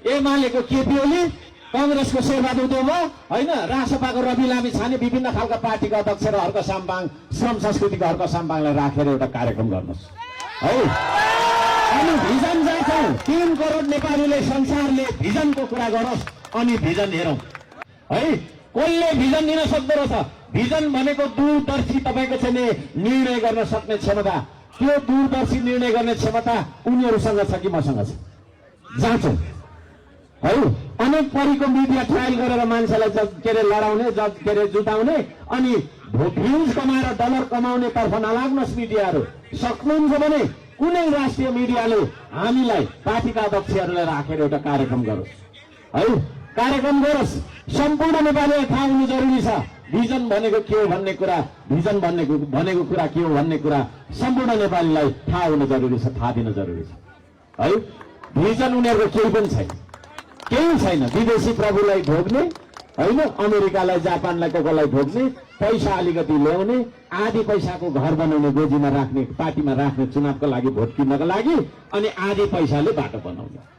एमालेको केपी ओली, कांग्रेसको शेरबहादुर देउवा हैन, रासपाको रवि लामी छाने, विभिन्न खालका पार्टीका अध्यक्ष र हर्क साम्पाङ, श्रम संस्कृतिका हर्क साम्पाङलाई राखेर एउटा कार्यक्रम गर्नुहोस् है। अनि भिजन जान्छौँ, 3 करोड नेपालीले संसारले भिजनको कुरा गरोस्, अनि भिजन हेरौँ है। कसले भिजन दिन सक्दो रहेछ? भिजन भनेको दूरदर्शी तपाईको चाहिँ निर्णय गर्न सक्ने क्षमता, त्यो दूरदर्शी निर्णय गर्ने क्षमता उनीहरूसँग छ कि मसँग छ? जाँचौँ है। अनेक परीको मिडिया ट्रायल गरेर मान्छेलाई के अरे लडाउने, के अरे जुटाउने, अनि भ्युज कमाएर डलर कमाउने तर्फ नलाग्नुहोस् मिडियाहरू। सक्नुहुन्छ भने कुनै राष्ट्रिय मिडियाले हामीलाई पार्टीका अध्यक्षहरूलाई राखेर एउटा कार्यक्रम गरोस् है, कार्यक्रम गरोस्। सम्पूर्ण नेपालीलाई थाहा हुनु जरुरी छ भिजन भनेको के हो भन्ने कुरा, भिजन भनेको कुरा के हो भन्ने कुरा सम्पूर्ण नेपालीलाई थाहा हुनु जरुरी छ, थाहा दिन जरुरी छ है। भिजन उनीहरूको केही पनि छैन, केही छैन। विदेशी प्रभुलाई भोग्ने हैन, अमेरिकालाई जापानलाई कसलाई भोग्ने, पैसा अलिकति ल्याउने, आधी पैसाको घर बनाउने, गोजीमा राख्ने, पार्टीमा राख्ने, चुनावको लागि भोट किन्नको लागि, अनि आधी पैसाले बाटो बनाउने।